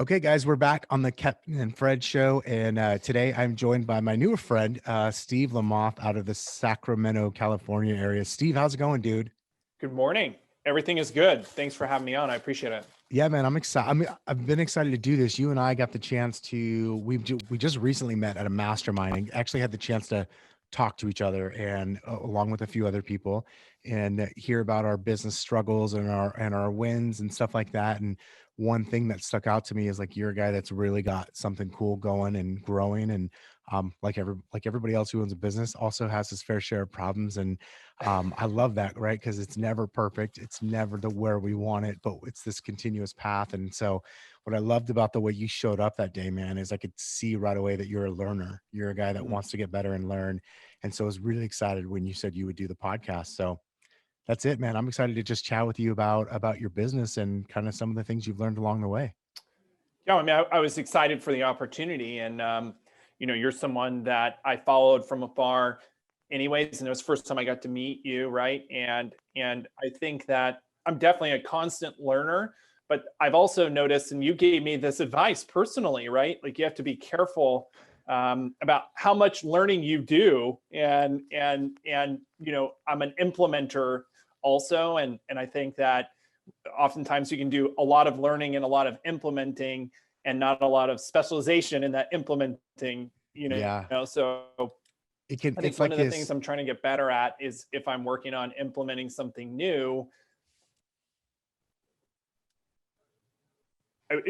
Okay, guys, we're back on the Captain and Fred show, and today I'm joined by my newer friend, Steve Lamothe, out of the Sacramento, California area. Steve, how's it going, dude? Good morning. Everything is good. Thanks for having me on. I appreciate it. Yeah, man, I'm excited. I've been excited to do this. You and I got the chance to. We just recently met at a mastermind and actually had the chance to talk to each other and along with a few other people and hear about our business struggles and our wins and stuff like that. And one thing that stuck out to me is like you're a guy that's really got something cool going and growing, and like everybody else who owns a business also has his fair share of problems. And I love that, right? Because it's never perfect. It's never the where we want it, but it's this continuous path. And so what I loved about the way you showed up that day, man, is I could see right away that you're a learner. You're a guy that Mhm. wants to get better and learn. And so I was really excited when you said you would do the podcast. So that's it, man. I'm excited to just chat with you about your business and kind of some of the things you've learned along the way. Yeah, I mean, I was excited for the opportunity, and you're someone that I followed from afar, anyways, and it was the first time I got to meet you, right? And I think that I'm definitely a constant learner, but I've also noticed, and you gave me this advice personally, right? Like you have to be careful about how much learning you do, and I'm an implementer also, and I think that oftentimes you can do a lot of learning and a lot of implementing and not a lot of specialization in that implementing, Yeah. so I think It's one like of the things this. I'm trying to get better at is if I'm working on implementing something new, what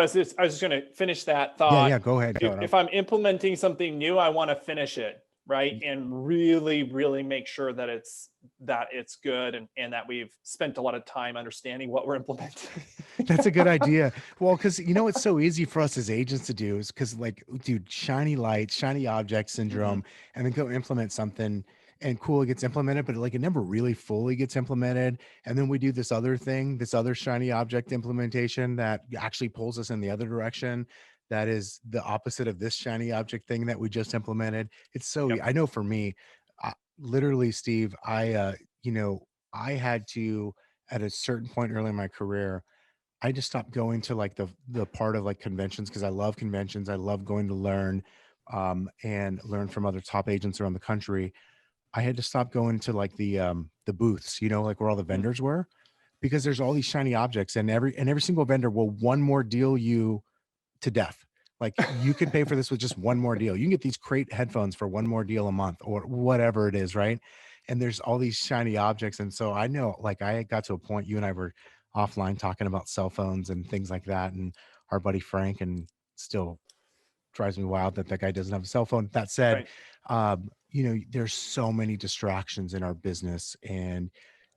is this? I was just going to finish that Yeah, thought. yeah. Go ahead. Go ahead. If I'm implementing something new, I want to finish it, right? And really, really make sure that it's good, and that we've spent a lot of time understanding what we're implementing. That's a good idea. Well, because it's so easy for us as agents to do is because, like, dude, shiny lights, shiny object syndrome, Mhm. and then go implement something and cool, it gets implemented, but like it never really fully gets implemented. And then we do this other thing, this other shiny object implementation that actually pulls us in the other direction. That is the opposite of this shiny object thing that we just implemented. It's so, Yep. I know for me, literally, Steve, you know, I had to, at a certain point early in my career, I just stopped going to like the part of like conventions because I love conventions. I love going to learn and learn from other top agents around the country. I had to stop going to like the booths, like where all the Mm. vendors were, because there's all these shiny objects and every single vendor will one more deal you to death. Like you can pay for this with just one more deal. You can get these crate headphones for one more deal a month or whatever it is, right? And there's all these shiny objects. And so I know, like, I got to a point, you and I were offline talking about cell phones and things like that. And our buddy Frank, and still drives me wild that that guy doesn't have a cell phone. That said, Right. there's so many distractions in our business, and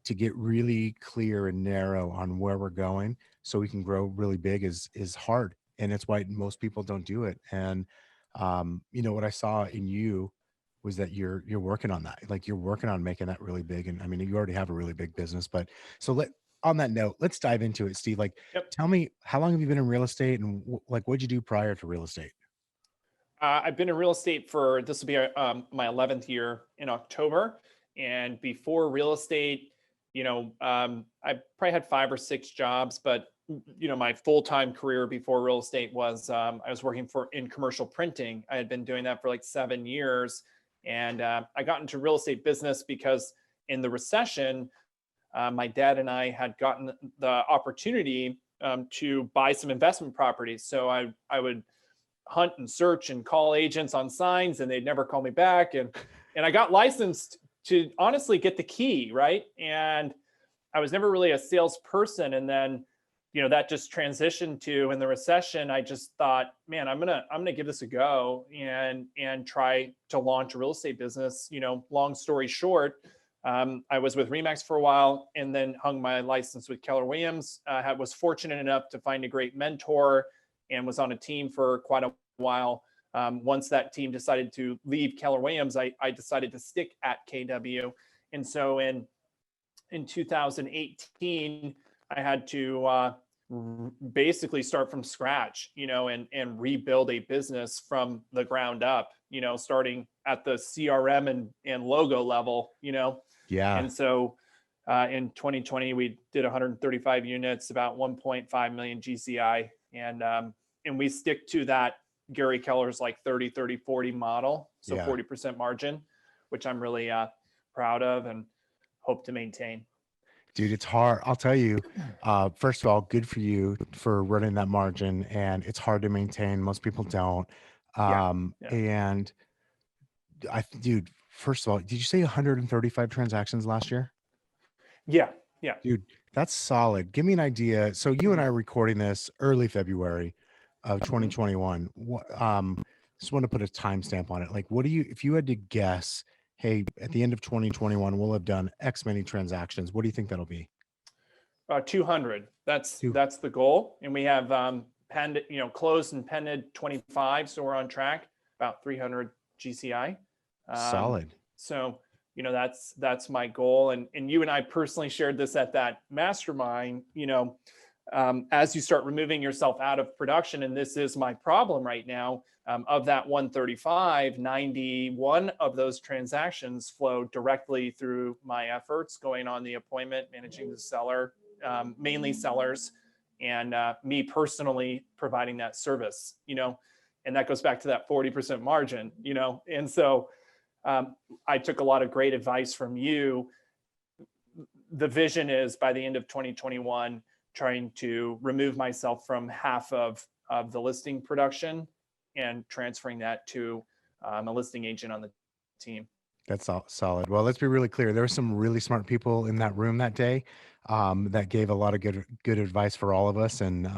to get really clear and narrow on where we're going so we can grow really big is hard, and it's why most people don't do it. And what I saw in you was that you're working on that, like you're working on making that really big. And I mean, you already have a really big business, but so let on that note, let's dive into it, Steve. Like, Yep. tell me, how long have you been in real estate, and like what'd you do prior to real estate? I've been in real estate for this will be my 11th year in October. And before real estate, I probably had 5 or 6 jobs, but my full time career before real estate was I was working in commercial printing. I had been doing that for like 7 years, and I got into real estate business because in the recession, my dad and I had gotten the opportunity to buy some investment properties. So I would hunt and search and call agents on signs, and they'd never call me back, and I got licensed to honestly get the key, right? And I was never really a salesperson. And then that just transitioned to, in the recession, I just thought, man, I'm gonna give this a go and try to launch a real estate business. Long story short, I was with Remax for a while and then hung my license with Keller Williams. Was fortunate enough to find a great mentor and was on a team for quite a while. Once that team decided to leave Keller Williams, I decided to stick at KW. And so in 2018, I had to basically start from scratch, and rebuild a business from the ground up, starting at the CRM and logo level. Yeah. And so In 2020, we did 135 units, about 1.5 million GCI. And we stick to that Gary Keller's like 30, 30, 40 model. So 40% margin, which I'm really proud of and hope to maintain. Dude, it's hard. I'll tell you, first of all, good for you for running that margin, and it's hard to maintain. Most people don't. Yeah. And dude, first of all, did you say 135 transactions last year? Yeah. Dude, that's solid. Give me an idea. So you and I are recording this early February of 2021. Just want to put a timestamp on it. Like, if you had to guess, hey, at the end of 2021, we'll have done X many transactions. What do you think that'll be? 200. That's the goal. And we have penned, closed and pended 25. So we're on track, about 300 GCI. Solid. So, that's my goal. And you and I personally shared this at that mastermind, as you start removing yourself out of production, and this is my problem right now, of that 135, 91 of those transactions flow directly through my efforts, going on the appointment, managing the seller, mainly sellers, and me personally providing that service, and that goes back to that 40% margin, and so I took a lot of great advice from you. The vision is by the end of 2021, trying to remove myself from half of the listing production and transferring that to a listing agent on the team. That's solid. Well, let's be really clear. There were some really smart people in that room that day that gave a lot of good advice for all of us. And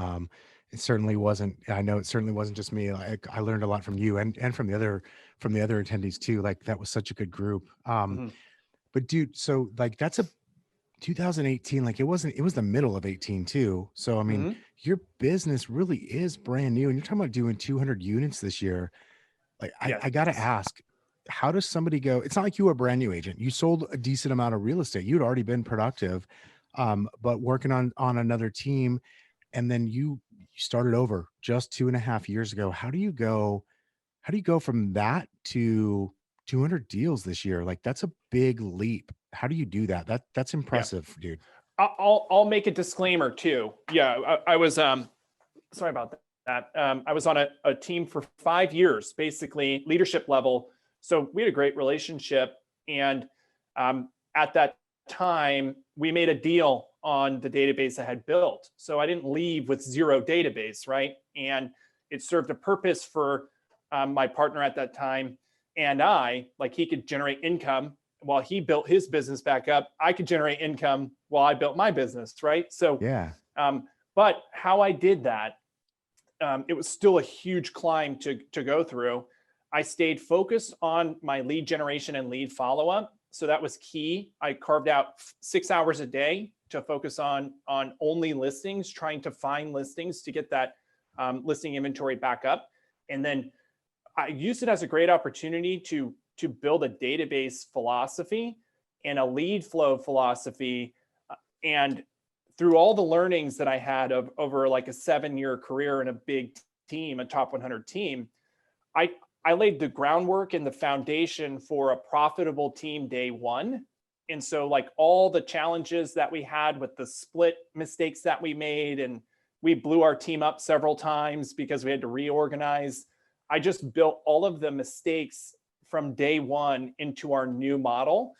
it certainly wasn't. I know it certainly wasn't just me. I learned a lot from you and from the other attendees too. Like that was such a good group. But dude, so like that's a 2018. Like it was the middle of 18 too. So I mean, your business really is brand new, and you're talking about doing 200 units this year. Like I gotta ask, how does somebody go? It's not like you were a brand new agent. You sold a decent amount of real estate. You'd already been productive, but working on another team, and then you started over just 2.5 years ago. How do you go from that to 200 deals this year? Like that's a big leap. How do you do that? That's impressive, dude. I'll make a disclaimer too. Yeah, I was sorry about that. I was on a team for 5 years, basically leadership level. So we had a great relationship, and at that time, we made a deal on the database I had built. So I didn't leave with zero database, right? And it served a purpose for my partner at that time, and like he could generate income while he built his business back up. I could generate income while I built my business, right? So yeah. But how I did that, it was still a huge climb to go through. I stayed focused on my lead generation and lead follow-up. So that was key. I carved out 6 hours a day to focus on only listings, trying to find listings to get that listing inventory back up. And then I used it as a great opportunity to build a database philosophy and a lead flow philosophy. And through all the learnings that I had over like a 7-year career in a big team, a top 100 team, I laid the groundwork and the foundation for a profitable team day one. And so like all the challenges that we had with the split mistakes that we made, and we blew our team up several times because we had to reorganize. I just built all of the mistakes from day one into our new model.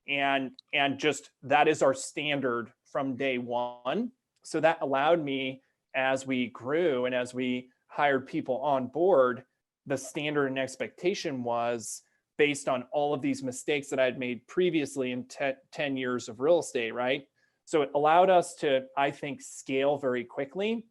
And just that is our standard from day one. So that allowed me, as we grew and as we hired people on board, the standard and expectation was based on all of these mistakes that I had made previously in 10 years of real estate, right? So it allowed us to, I think, scale very quickly.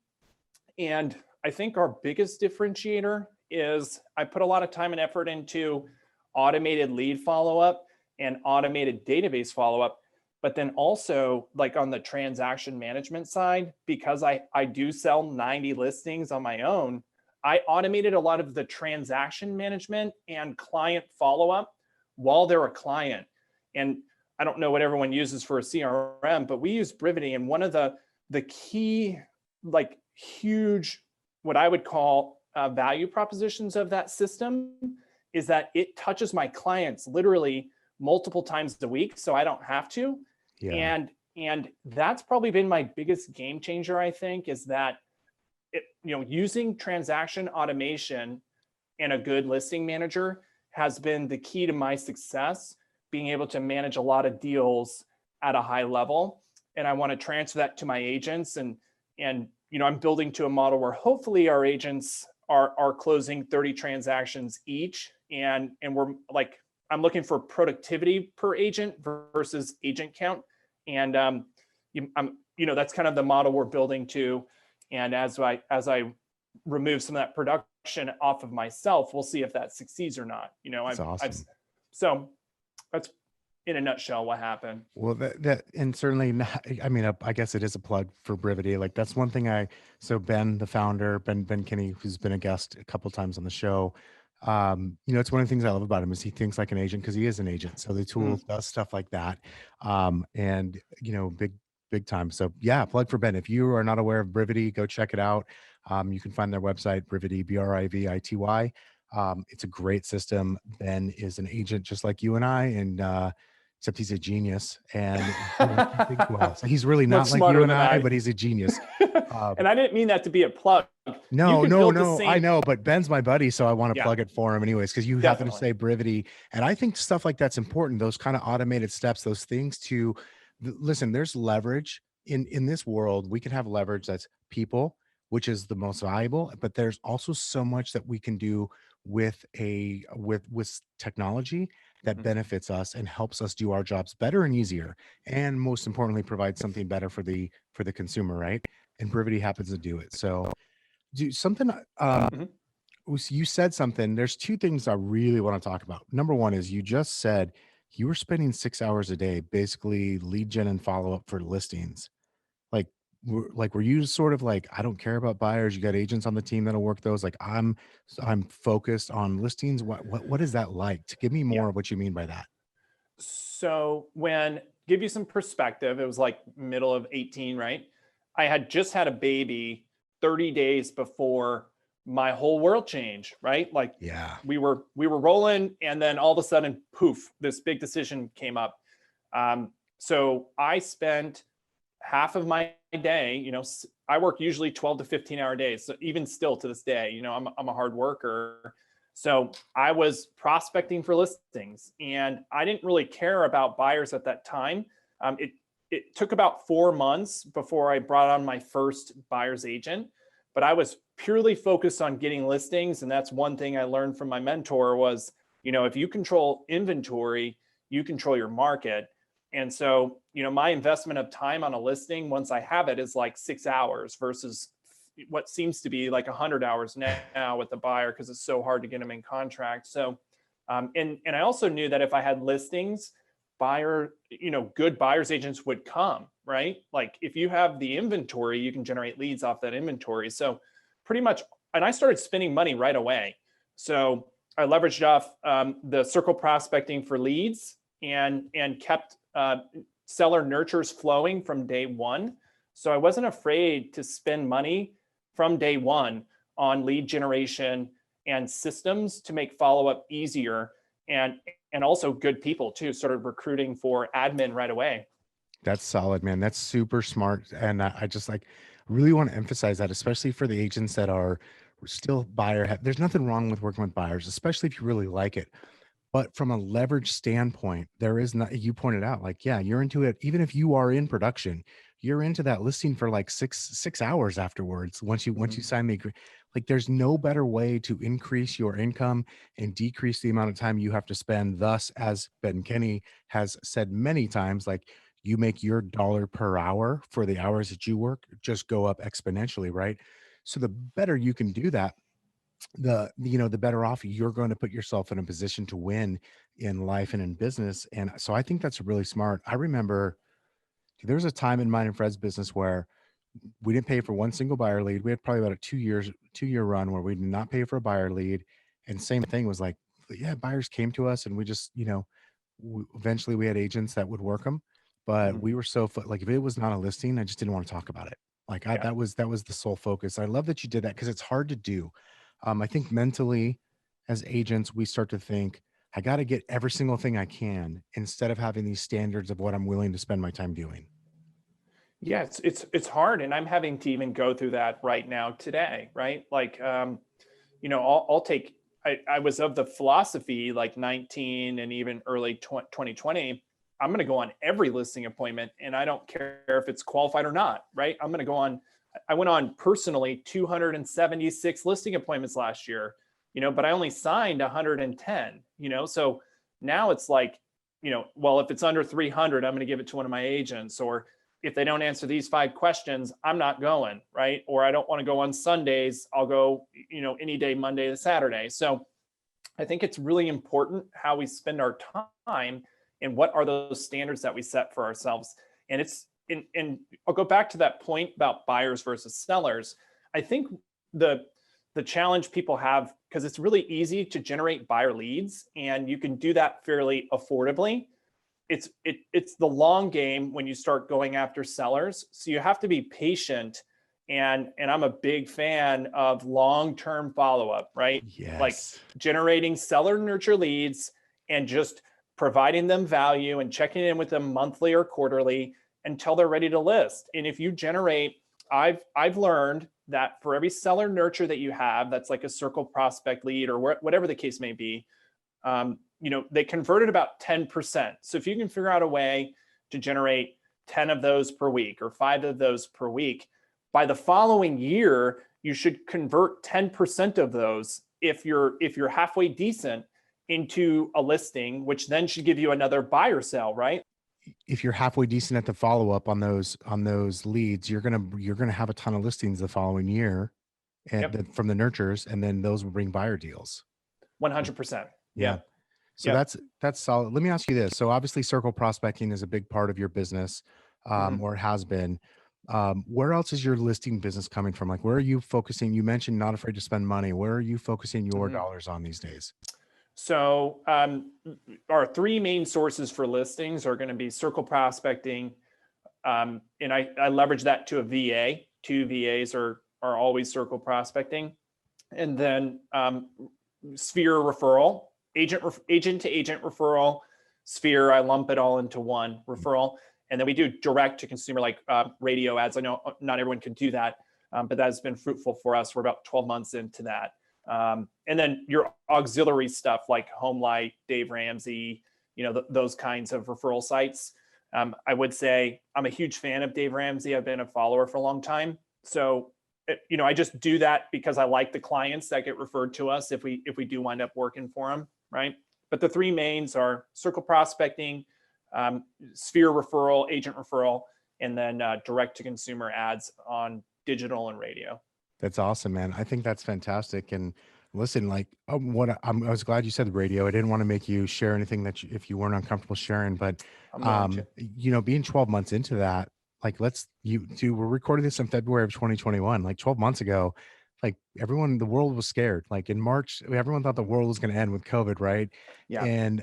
And I think our biggest differentiator is I put a lot of time and effort into automated lead follow-up and automated database follow-up, but then also like on the transaction management side, because I do sell 90 listings on my own, I automated a lot of the transaction management and client follow-up while they're a client. And I don't know what everyone uses for a CRM, but we use Brevity. And one of the key, like huge, what I would call value propositions of that system is that it touches my clients literally multiple times a week, so I don't have to. Yeah. And that's probably been my biggest game changer, I think, is that using transaction automation and a good listing manager has been the key to my success, being able to manage a lot of deals at a high level. And I want to transfer that to my agents. And I'm building to a model where hopefully our agents are closing 30 transactions each. And we're like, I'm looking for productivity per agent versus agent count. And that's kind of the model we're building to. And as I remove some of that production off of myself, we'll see if that succeeds or not. That's awesome. So that's in a nutshell what happened. Well, and certainly not, I mean, I guess it is a plug for Brevity. Like that's one thing so Ben, the founder, Ben Kinney, who's been a guest a couple times on the show. It's one of the things I love about him is he thinks like an agent because he is an agent. So the tool does stuff like that. And big time. So yeah, plug for Ben. If you are not aware of Brevity, go check it out. You can find their website, Brevity, Brivity. It's a great system. Ben is an agent just like you and I, and except he's a genius and well. So he's really not like you and I, but he's a genius. And I didn't mean that to be a plug. No. I know, but Ben's my buddy, so I want to plug it for him anyways, because you happen to say Brevity. And I think stuff like that's important. Those kind of automated steps, those things to listen, there's leverage in this world. We can have leverage that's people, which is the most valuable, but there's also so much that we can do with technology that benefits us and helps us do our jobs better and easier, and most importantly provide something better for the consumer, right? And Brevity happens to do it. So do something. You said something. There's two things I really want to talk about. Number one is you just said you were spending 6 hours a day basically lead gen and follow up for listings. Were you sort of like, I don't care about buyers, you got agents on the team that'll work those, like I'm focused on listings? What is that like? To give me more of what you mean by that. So give you some perspective, it was like middle of 18, right? I had just had a baby 30 days before my whole world changed, right? Like, yeah, we were rolling, and then all of a sudden, poof, this big decision came up. So I spent half of my day, I work usually 12 to 15 hour days. So even still to this day, I'm a hard worker. So I was prospecting for listings, and I didn't really care about buyers at that time. It took about 4 months before I brought on my first buyer's agent, but I was purely focused on getting listings. And that's one thing I learned from my mentor was, if you control inventory, you control your market. And so, my investment of time on a listing, once I have it, is like 6 hours versus what seems to be like 100 hours now with the buyer, because it's so hard to get them in contract. So, and I also knew that if I had listings, good buyer's agents would come, right? Like if you have the inventory, you can generate leads off that inventory. So pretty much, and I started spending money right away. So I leveraged off the circle prospecting for leads and kept seller nurtures flowing from day one. So I wasn't afraid to spend money from day one on lead generation and systems to make follow-up easier, and also good people too, started recruiting for admin right away. That's solid, man. That's super smart. And I just really want to emphasize that, especially for the agents that are still there's nothing wrong with working with buyers, especially if you really like it. But from a leverage standpoint, there is not, you pointed out, you're into it. Even if you are in production, you're into that listing for like six hours afterwards. Once you sign the agreement, there's no better way to increase your income and decrease the amount of time you have to spend. Thus, as Ben Kinney has said many times, you make your dollar per hour for the hours that you work just go up exponentially, right? So the better you can do that, the better off you're going to put yourself in a position to win in life and in business. And so I think that's really smart. I remember there was a time in mine and Fred's business where we didn't pay for one single buyer lead. We had probably about a 2-year run where we did not pay for a buyer lead. And same thing was buyers came to us and we just, eventually we had agents that would work them, but we were so if it was not a listing, I just didn't want to talk about it. That was the sole focus. I love that you did that because it's hard to do. I think mentally as agents, we start to think, I got to get every single thing I can instead of having these standards of what I'm willing to spend my time doing. Yeah, it's hard, and I'm having to even go through that right now today, right? Like, I'll take. I was of the philosophy like 19 and even early 2020. I'm going to go on every listing appointment, and I don't care if it's qualified or not, right? I'm going to go on. I went on personally 276 listing appointments last year, but I only signed 110, so now it's like, well, if it's under 300, I'm going to give it to one of my agents, or if they don't answer these 5 questions, I'm not going, right? Or I don't want to go on Sundays. I'll go, any day, Monday to Saturday. So I think it's really important how we spend our time and what are those standards that we set for ourselves. And and I'll go back to that point about buyers versus sellers. I think the challenge people have, because it's really easy to generate buyer leads and you can do that fairly affordably. It's the long game when you start going after sellers. So you have to be patient, and I'm a big fan of long-term follow-up, right? Like Yes. generating seller nurture leads and just providing them value and checking in with them monthly or quarterly until they're ready to list. And if you generate, I've learned that for every seller nurture that you have, that's like a circle prospect lead or whatever the case may be, they converted about 10%. So if you can figure out a way to generate 10 of those per week or 5 of those per week, by the following year, you should convert 10% of those if you're halfway decent into a listing, which then should give you another buy or sell, right? If you're halfway decent at the follow up on those leads, you're gonna have a ton of listings the following year, and Yep. from the nurtures, and then those will bring buyer deals. 100%. Yeah. Yep. So Yep. that's solid. Let me ask you this. So obviously circle prospecting is a big part of your business, Mhm. or it has been. Where else is your listing business coming from? Like, where are you focusing? You mentioned not afraid to spend money. Where are you focusing your Mhm. dollars on these days? So our 3 main sources for listings are going to be circle prospecting, and I leverage that to a VA. 2 VAs are always circle prospecting, and then Sphere referral, agent to agent referral. Sphere, I lump it all into one referral, and then we do direct to consumer like radio ads. I know not everyone can do that, but that has been fruitful for us. We're about 12 months into that. And then your auxiliary stuff like Homelight, Dave Ramsey, those kinds of referral sites. I would say I'm a huge fan of Dave Ramsey. I've been a follower for a long time. So, I just do that because I like the clients that get referred to us if we do wind up working for them, right? But the 3 mains are circle prospecting, Sphere referral, agent referral, and then direct to consumer ads on digital and radio. That's awesome, man. I think that's fantastic. And listen, like, I was glad you said radio. I didn't want to make you share anything that if you weren't uncomfortable sharing, but I'm willing to. being 12 months into that, like, we're recording this in February of 2021, like 12 months ago, like the world was scared. Like in March, everyone thought the world was going to end with COVID, right? Yeah. And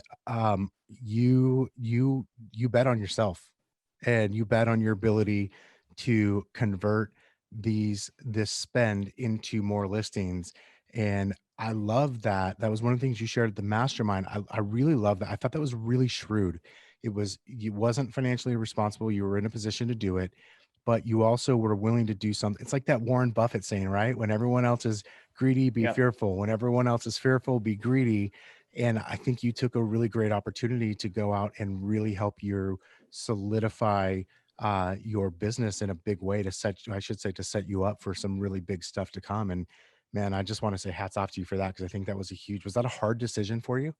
you bet on yourself, and you bet on your ability to convert this spend into more listings. And I love that. That was one of the things you shared at the mastermind. I really love that. I thought that was really shrewd. It wasn't financially responsible. You were in a position to do it, but you also were willing to do something. It's like that Warren Buffett saying, right? When everyone else is greedy, be Yeah. fearful. When everyone else is fearful, be greedy. And I think you took a really great opportunity to go out and really help you solidify your business in a big way to set you up for some really big stuff to come. And man, I just want to say hats off to you for that, because I think that was that a hard decision for you?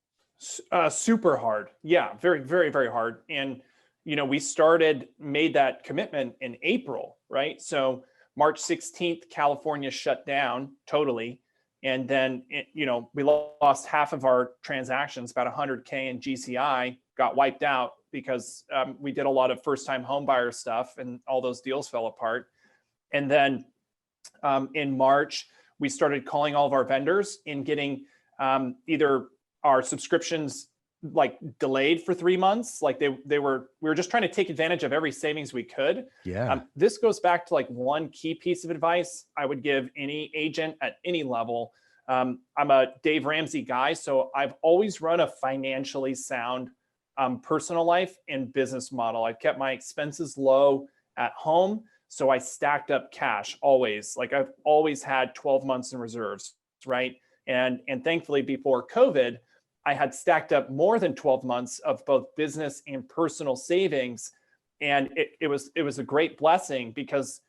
Super hard. Yeah, very, very, very hard. And we made that commitment in April, right? So March 16th, California shut down totally, and then we lost half of our transactions, about 100K in GCI got wiped out because we did a lot of first-time home buyer stuff, and all those deals fell apart. And then in March, we started calling all of our vendors and getting either our subscriptions like delayed for 3 months. Like we were just trying to take advantage of every savings we could. Yeah. This goes back to like one key piece of advice I would give any agent at any level. I'm a Dave Ramsey guy, so I've always run a financially sound personal life and business model. I've kept my expenses low at home, so I stacked up cash always. Like I've always had 12 months in reserves, right? And thankfully before COVID, I had stacked up more than 12 months of both business and personal savings. And it was a great blessing because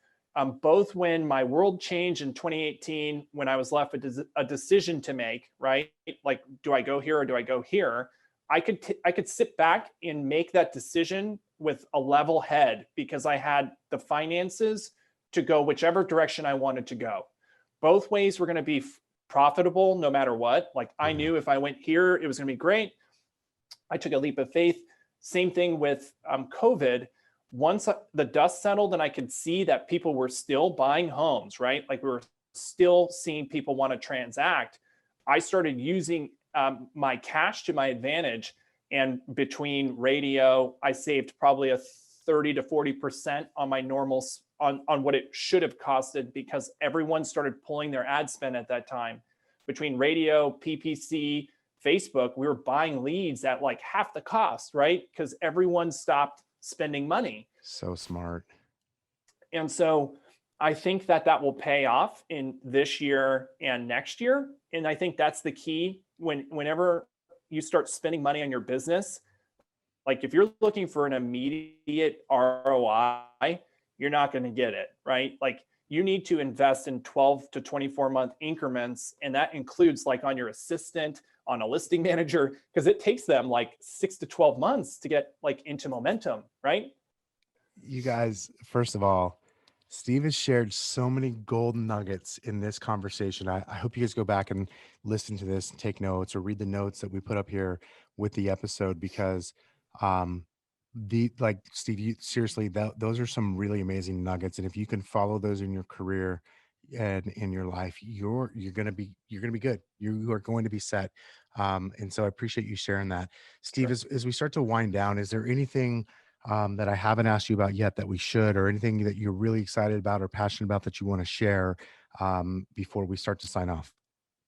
both when my world changed in 2018, when I was left with a decision to make, right? Like, do I go here or do I go here? I could sit back and make that decision with a level head because I had the finances to go whichever direction I wanted to go. Both ways were going to be profitable no matter what. Like I knew if I went here, it was going to be great. I took a leap of faith. Same thing with COVID. Once the dust settled and I could see that people were still buying homes, right? Like we were still seeing people want to transact. I started using my cash to my advantage. And between radio, I saved probably a 30 to 40% on my normal, on what it should have costed because everyone started pulling their ad spend at that time. Between radio, PPC, Facebook, we were buying leads at like half the cost, right? Because everyone stopped spending money. So smart. And so I think that will pay off in this year and next year. And I think that's the key whenever you start spending money on your business. Like if you're looking for an immediate ROI, you're not going to get it, right? Like you need to invest in 12 to 24 month increments. And that includes like on your assistant, on a listing manager, because it takes them like 6 to 12 months to get like into momentum, right? You guys, first of all, Steve has shared so many golden nuggets in this conversation. I hope you guys go back and listen to this and take notes or read the notes that we put up here with the episode because like Steve, you seriously, those are some really amazing nuggets. And if you can follow those in your career and in your life, you're gonna be good. You are going to be set. And so I appreciate you sharing that. Steve, Sure. as we start to wind down, is there anything that I haven't asked you about yet that we should, or anything that you're really excited about or passionate about that you want to share before we start to sign off?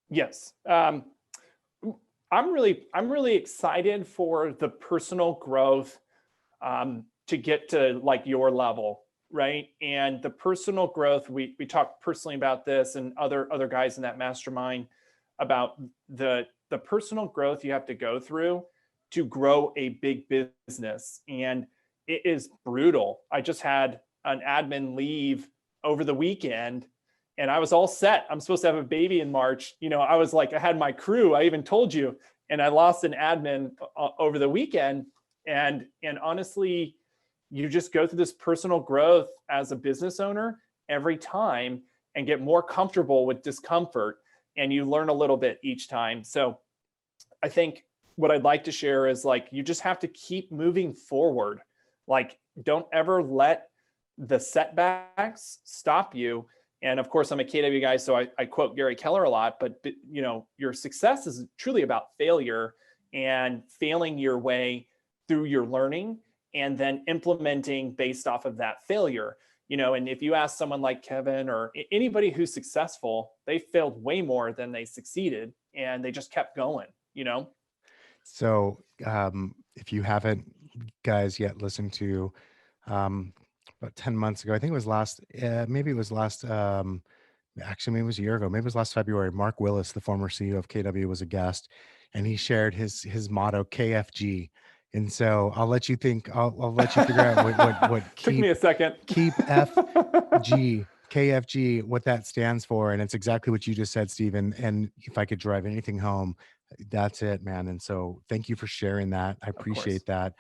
Yes. I'm really excited for the personal growth to get to like your level, right? And the personal growth, we talked personally about this and other guys in that mastermind about the personal growth you have to go through to grow a big business. And it is brutal. I just had an admin leave over the weekend and I was all set. I'm supposed to have a baby in March. You know, I was like, I had my crew, I even told you, and I lost an admin over the weekend. And honestly, you just go through this personal growth as a business owner every time and get more comfortable with discomfort. And you learn a little bit each time. So I think what I'd like to share is like, you just have to keep moving forward. Like, don't ever let the setbacks stop you. And of course, I'm a KW guy, so I quote Gary Keller a lot, but you know, your success is truly about failure and failing your way through your learning and then implementing based off of that failure. You know, and if you ask someone like Kevin or anybody who's successful, they failed way more than they succeeded and they just kept going, you know? So if you haven't, guys, yet listened to about 10 months ago, I think it was maybe it was last, actually, maybe it was a year ago, maybe it was last February, Mark Willis, the former CEO of KW, was a guest, and he shared his motto, KFG. And so I'll let you I'll let you figure out what Took me a second. keep KFG, what that stands for. And it's exactly what you just said, Stephen. And if I could drive anything home, that's it, man. And so thank you for sharing that. I Of course. appreciate that.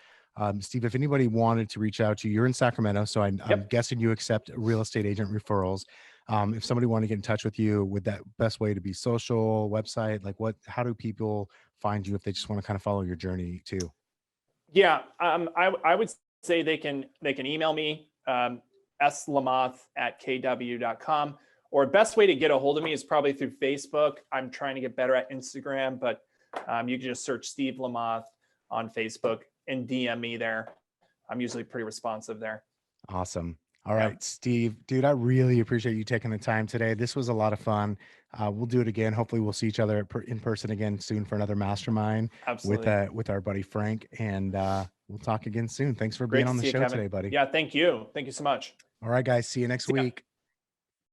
Steve, if anybody wanted to reach out to you, you're in Sacramento, so I'm Yep. guessing you accept real estate agent referrals. If somebody wanted to get in touch with you, would that best way to be social, website? Like how do people find you if they just want to kind of follow your journey too? Yeah, I would say they can email me, slamothe@kw.com, or best way to get a hold of me is probably through Facebook. I'm trying to get better at Instagram, but you can just search Steve Lamothe on Facebook and DM me there. I'm usually pretty responsive there. Awesome. All Yeah, right, Steve, dude, I really appreciate you taking the time today. This was a lot of fun. We'll do it again. Hopefully, we'll see each other in person again soon for another mastermind absolutely. with our buddy Frank, and we'll talk again soon. Thanks for being Great to on the see you, show Kevin. today, buddy. Yeah, thank you. Thank you so much. All right, guys, see you next See ya. week.